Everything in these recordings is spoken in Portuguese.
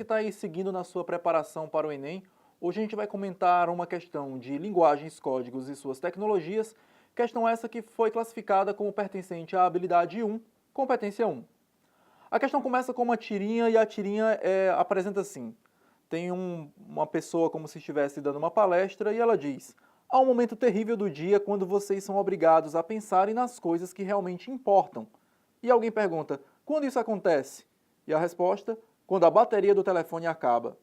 está aí seguindo na sua preparação para o Enem, hoje a gente vai comentar uma questão de linguagens, códigos e suas tecnologias, questão essa que foi classificada como pertencente à habilidade 1, competência 1. A questão começa com uma tirinha e a tirinha apresenta assim. Tem uma pessoa como se estivesse dando uma palestra e ela diz: há um momento terrível do dia quando vocês são obrigados a pensarem nas coisas que realmente importam. E alguém pergunta: quando isso acontece? E a resposta: quando a bateria do telefone acaba.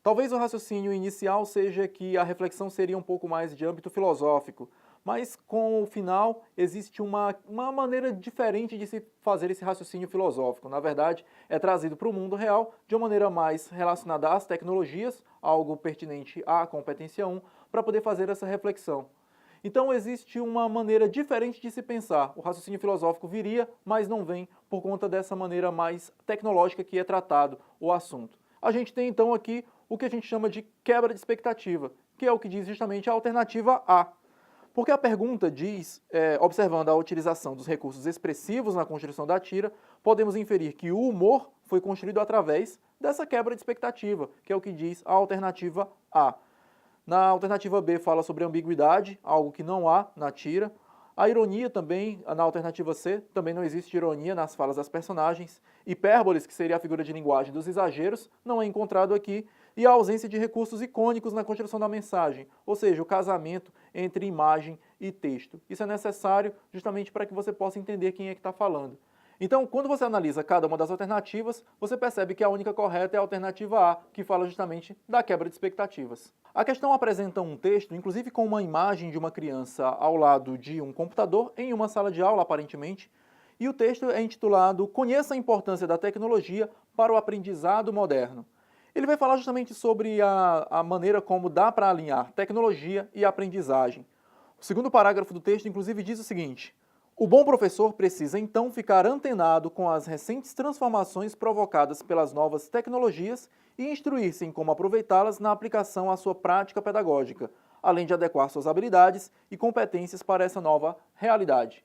Talvez o raciocínio inicial seja que a reflexão seria um pouco mais de âmbito filosófico, mas com o final existe uma maneira diferente de se fazer esse raciocínio filosófico. Na verdade, é trazido para o mundo real de uma maneira mais relacionada às tecnologias, algo pertinente à competência 1, para poder fazer essa reflexão. Então existe uma maneira diferente de se pensar. O raciocínio filosófico viria, mas não vem por conta dessa maneira mais tecnológica que é tratado o assunto. A gente tem então aqui o que a gente chama de quebra de expectativa, que é o que diz justamente a alternativa A. Porque a pergunta diz, observando a utilização dos recursos expressivos na construção da tira, podemos inferir que o humor foi construído através dessa quebra de expectativa, que é o que diz a alternativa A. Na alternativa B fala sobre ambiguidade, algo que não há na tira. A ironia também, na alternativa C, também não existe ironia nas falas das personagens. Hipérboles, que seria a figura de linguagem dos exageros, não é encontrado aqui. E a ausência de recursos icônicos na construção da mensagem, ou seja, o casamento entre imagem e texto. Isso é necessário justamente para que você possa entender quem é que está falando. Então, quando você analisa cada uma das alternativas, você percebe que a única correta é a alternativa A, que fala justamente da quebra de expectativas. A questão apresenta um texto, inclusive com uma imagem de uma criança ao lado de um computador, em uma sala de aula, aparentemente, e o texto é intitulado Conheça a importância da tecnologia para o aprendizado moderno. Ele vai falar justamente sobre a maneira como dá para alinhar tecnologia e aprendizagem. O segundo parágrafo do texto, inclusive, diz o seguinte: o bom professor precisa então ficar antenado com as recentes transformações provocadas pelas novas tecnologias e instruir-se em como aproveitá-las na aplicação à sua prática pedagógica, além de adequar suas habilidades e competências para essa nova realidade.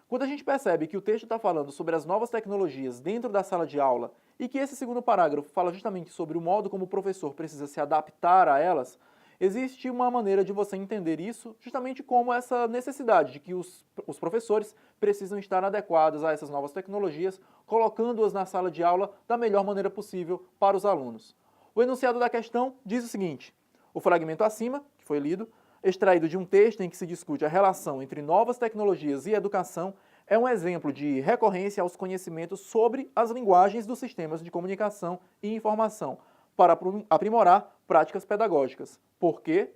Quando a gente percebe que o texto está falando sobre as novas tecnologias dentro da sala de aula e que esse segundo parágrafo fala justamente sobre o modo como o professor precisa se adaptar a elas, existe uma maneira de você entender isso justamente como essa necessidade de que os professores precisam estar adequados a essas novas tecnologias, colocando-as na sala de aula da melhor maneira possível para os alunos. O enunciado da questão diz o seguinte: o fragmento acima, que foi lido, extraído de um texto em que se discute a relação entre novas tecnologias e educação, é um exemplo de recorrência aos conhecimentos sobre as linguagens dos sistemas de comunicação e informação, para aprimorar práticas pedagógicas. Por quê?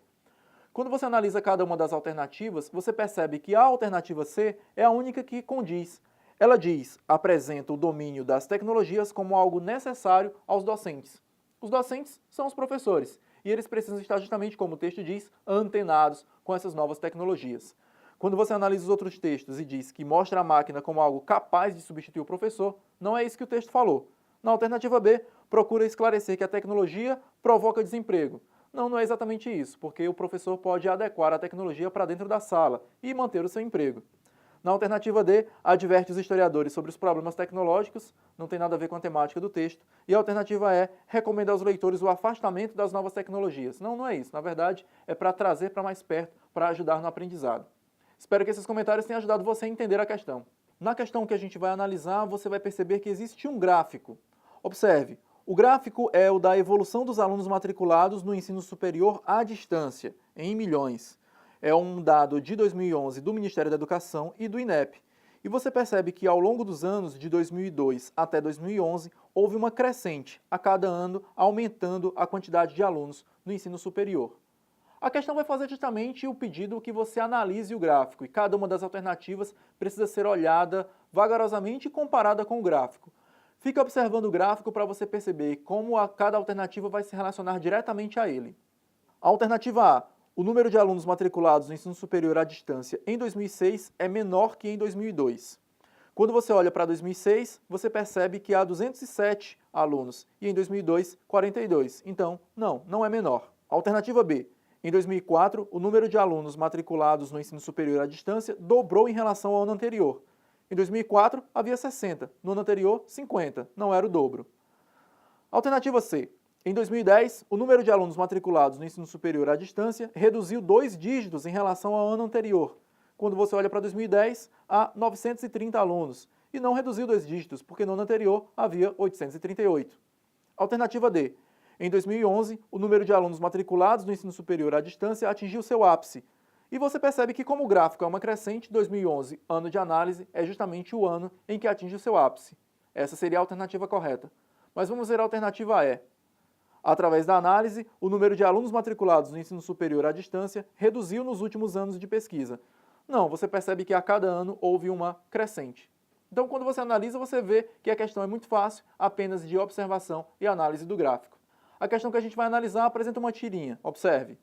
Quando você analisa cada uma das alternativas, você percebe que a alternativa C é a única que condiz. Ela diz, apresenta o domínio das tecnologias como algo necessário aos docentes. Os docentes são os professores, e eles precisam estar justamente, como o texto diz, antenados com essas novas tecnologias. Quando você analisa os outros textos e diz que mostra a máquina como algo capaz de substituir o professor, não é isso que o texto falou. Na alternativa B, procura esclarecer que a tecnologia provoca desemprego. Não, não é exatamente isso, porque o professor pode adequar a tecnologia para dentro da sala e manter o seu emprego. Na alternativa D, adverte os historiadores sobre os problemas tecnológicos, não tem nada a ver com a temática do texto. E a alternativa E, recomenda aos leitores o afastamento das novas tecnologias. Não, não é isso. Na verdade, é para trazer para mais perto, para ajudar no aprendizado. Espero que esses comentários tenham ajudado você a entender a questão. Na questão que a gente vai analisar, você vai perceber que existe um gráfico. Observe, o gráfico é o da evolução dos alunos matriculados no ensino superior à distância, em milhões. É um dado de 2011 do Ministério da Educação e do INEP. E você percebe que ao longo dos anos, de 2002 até 2011, houve uma crescente, a cada ano aumentando a quantidade de alunos no ensino superior. A questão vai fazer justamente o pedido que você analise o gráfico, e cada uma das alternativas precisa ser olhada vagarosamente e comparada com o gráfico. Fique observando o gráfico para você perceber como cada alternativa vai se relacionar diretamente a ele. A alternativa A: o número de alunos matriculados no ensino superior à distância em 2006 é menor que em 2002. Quando você olha para 2006, você percebe que há 207 alunos e em 2002, 42. Então, não é menor. Alternativa B: em 2004, o número de alunos matriculados no ensino superior à distância dobrou em relação ao ano anterior. Em 2004, havia 60. No ano anterior, 50. Não era o dobro. Alternativa C. Em 2010, o número de alunos matriculados no ensino superior à distância reduziu 2 dígitos em relação ao ano anterior. Quando você olha para 2010, há 930 alunos. E não reduziu 2 dígitos, porque no ano anterior havia 838. Alternativa D. Em 2011, o número de alunos matriculados no ensino superior à distância atingiu seu ápice. E você percebe que, como o gráfico é uma crescente, 2011, ano de análise, é justamente o ano em que atinge o seu ápice. Essa seria a alternativa correta. Mas vamos ver a alternativa E. Através da análise, o número de alunos matriculados no ensino superior à distância reduziu nos últimos anos de pesquisa. Não, você percebe que a cada ano houve uma crescente. Então, quando você analisa, você vê que a questão é muito fácil, apenas de observação e análise do gráfico. A questão que a gente vai analisar apresenta uma tirinha. Observe.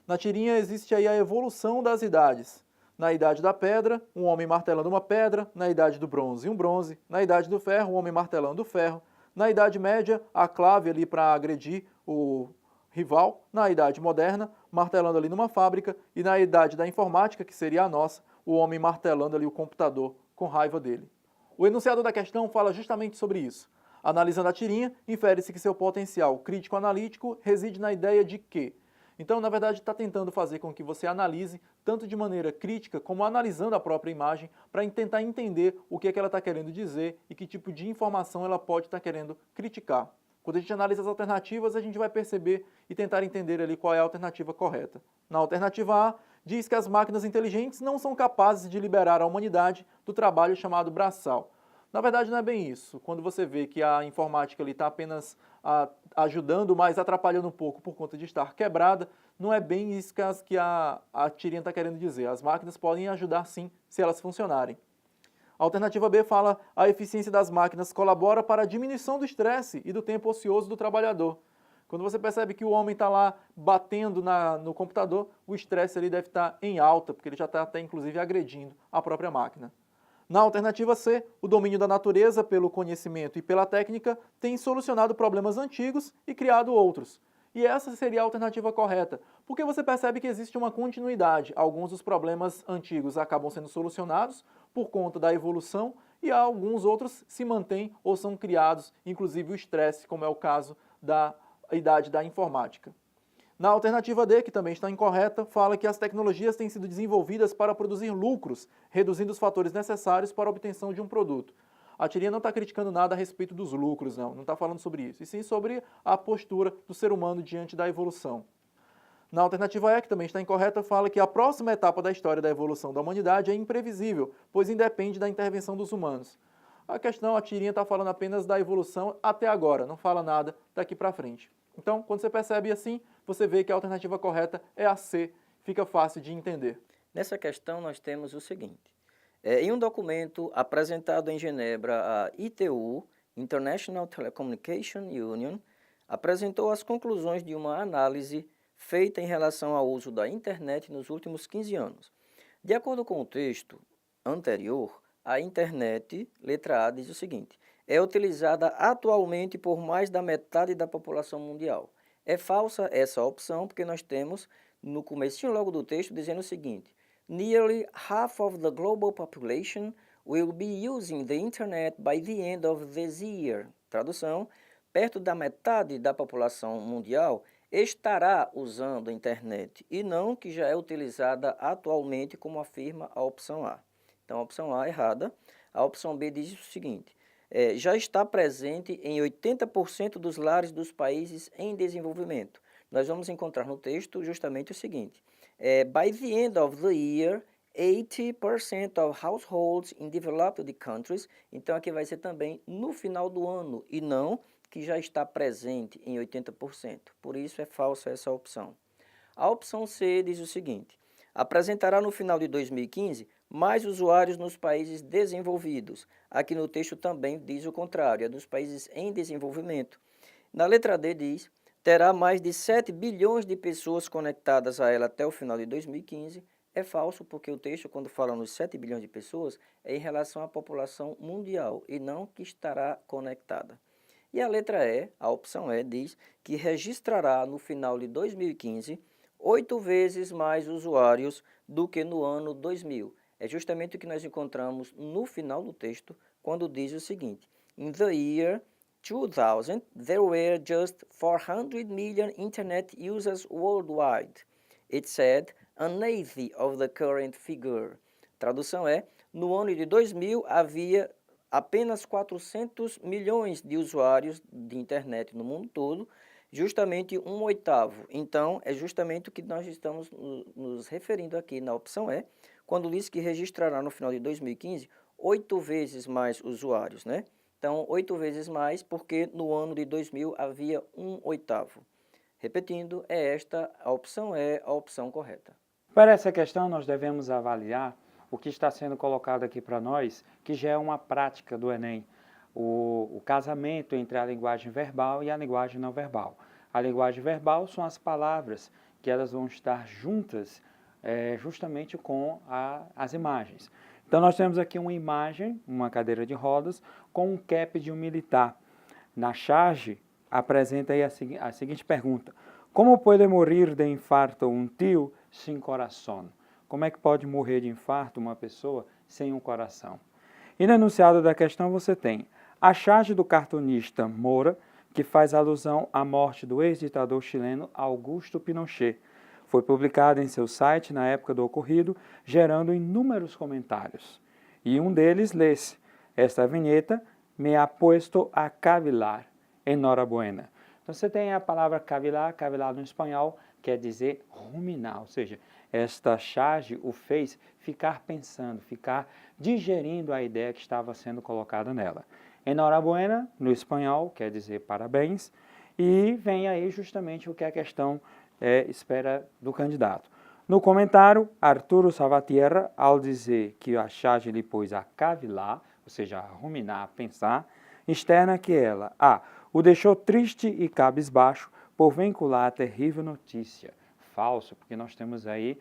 Na tirinha existe aí a evolução das idades. Na idade da pedra, um homem martelando uma pedra. Na idade do bronze, um bronze. Na idade do ferro, um homem martelando o ferro. Na Idade Média, a clave ali para agredir o rival. Na Idade Moderna, martelando ali numa fábrica. E na Idade da Informática, que seria a nossa, o homem martelando ali o computador com raiva dele. O enunciado da questão fala justamente sobre isso. Analisando a tirinha, infere-se que seu potencial crítico-analítico reside na ideia de que. Então, na verdade, está tentando fazer com que você analise, tanto de maneira crítica, como analisando a própria imagem, para tentar entender o que é que ela está querendo dizer e que tipo de informação ela pode estar querendo criticar. Quando a gente analisa as alternativas, a gente vai perceber e tentar entender ali qual é a alternativa correta. Na alternativa A, diz que as máquinas inteligentes não são capazes de liberar a humanidade do trabalho chamado braçal. Na verdade, não é bem isso. Quando você vê que a informática está apenas ajudando, mas atrapalhando um pouco por conta de estar quebrada, não é bem isso que a tirinha está querendo dizer. As máquinas podem ajudar sim, se elas funcionarem. A alternativa B fala a eficiência das máquinas colabora para a diminuição do estresse e do tempo ocioso do trabalhador. Quando você percebe que o homem está lá batendo no computador, o estresse ali deve estar em alta, porque ele já está até inclusive agredindo a própria máquina. Na alternativa C, o domínio da natureza pelo conhecimento e pela técnica tem solucionado problemas antigos e criado outros. E essa seria a alternativa correta, porque você percebe que existe uma continuidade. Alguns dos problemas antigos acabam sendo solucionados por conta da evolução e alguns outros se mantêm ou são criados, inclusive o estresse, como é o caso da idade da informática. Na alternativa D, que também está incorreta, fala que as tecnologias têm sido desenvolvidas para produzir lucros, reduzindo os fatores necessários para a obtenção de um produto. A tirinha não está criticando nada a respeito dos lucros, não está falando sobre isso, e sim sobre a postura do ser humano diante da evolução. Na alternativa E, que também está incorreta, fala que a próxima etapa da história da evolução da humanidade é imprevisível, pois independe da intervenção dos humanos. A tirinha está falando apenas da evolução até agora, não fala nada daqui para frente. Então, quando você percebe assim, você vê que a alternativa correta é a C, fica fácil de entender. Nessa questão, nós temos o seguinte. Em um documento apresentado em Genebra, a ITU, International Telecommunication Union, apresentou as conclusões de uma análise feita em relação ao uso da internet nos últimos 15 anos. De acordo com o texto anterior, a internet, letra A, diz o seguinte: é utilizada atualmente por mais da metade da população mundial. É falsa essa opção, porque nós temos no comecinho logo do texto dizendo o seguinte: nearly half of the global population will be using the internet by the end of this year. Tradução: perto da metade da população mundial estará usando a internet, e não que já é utilizada atualmente, como afirma a opção A. Então, a opção A é errada. A opção B diz o seguinte: já está presente em 80% dos lares dos países em desenvolvimento. Nós vamos encontrar no texto justamente o seguinte: by the end of the year, 80% of households in developed countries. Então, aqui vai ser também no final do ano e não que já está presente em 80%. Por isso, é falsa essa opção. A opção C diz o seguinte: apresentará no final de 2015 mais usuários nos países desenvolvidos. Aqui no texto também diz o contrário, é dos países em desenvolvimento. Na letra D diz: terá mais de 7 bilhões de pessoas conectadas a ela até o final de 2015. É falso, porque o texto, quando fala nos 7 bilhões de pessoas, é em relação à população mundial e não que estará conectada. E a letra E, a opção E, diz que registrará no final de 2015 8 vezes mais usuários do que no ano 2000. É justamente o que nós encontramos no final do texto, quando diz o seguinte: in the year 2000, there were just 400 million internet users worldwide. It said an eighth of the current figure. Tradução é, no ano de 2000 havia apenas 400 milhões de usuários de internet no mundo todo, justamente 1/8. Então, é justamente o que nós estamos nos referindo aqui na opção E, quando diz que registrará no final de 2015 8 vezes mais usuários, né? Então, 8 vezes mais porque no ano de 2000 havia 1/8. Repetindo, é esta a opção E, a opção correta. Para essa questão, nós devemos avaliar o que está sendo colocado aqui para nós, que já é uma prática do Enem, o casamento entre a linguagem verbal e a linguagem não verbal. A linguagem verbal são as palavras que elas vão estar juntas justamente com as imagens. Então, nós temos aqui uma imagem, uma cadeira de rodas, com um cap de um militar. Na charge, apresenta aí a seguinte pergunta: como pode morrer de infarto um tio sem coração? Como é que pode morrer de infarto uma pessoa sem um coração? E no enunciado da questão você tem a charge do cartunista Moura, que faz alusão à morte do ex-ditador chileno Augusto Pinochet. Foi publicada em seu site na época do ocorrido, gerando inúmeros comentários. E um deles lê-se: esta vinheta me ha puesto a cavilar. Enhorabuena. Então você tem a palavra cavilar, cavilar no espanhol quer dizer ruminar, ou seja, esta charge o fez ficar pensando, ficar digerindo a ideia que estava sendo colocada nela. Enhorabuena, no espanhol, quer dizer parabéns, e vem aí justamente o que a questão espera do candidato. No comentário, Arturo Salvatierra, ao dizer que a charge lhe pôs a cavilar, ou seja, a ruminar, a pensar, externa que ela, o deixou triste e cabisbaixo por vincular a terrível notícia. Falso, porque nós temos aí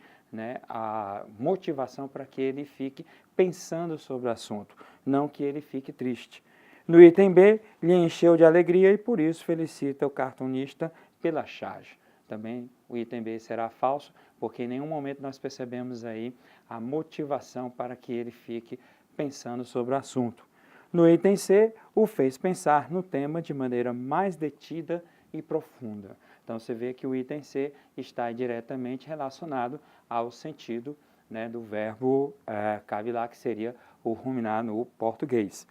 a motivação para que ele fique pensando sobre o assunto, não que ele fique triste. No item B, lhe encheu de alegria e por isso felicita o cartunista pela charge. Também o item B será falso, porque em nenhum momento nós percebemos aí a motivação para que ele fique pensando sobre o assunto. No item C, o fez pensar no tema de maneira mais detida e profunda. Então, você vê que o item C está diretamente relacionado ao sentido do verbo cavilar, que seria o ruminar no português.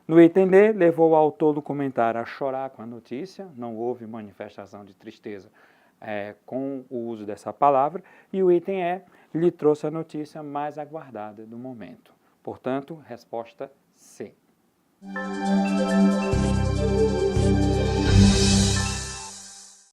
No item D, levou o autor do comentário a chorar com a notícia, não houve manifestação de tristeza com o uso dessa palavra, e o item E lhe trouxe a notícia mais aguardada do momento. Portanto, resposta C.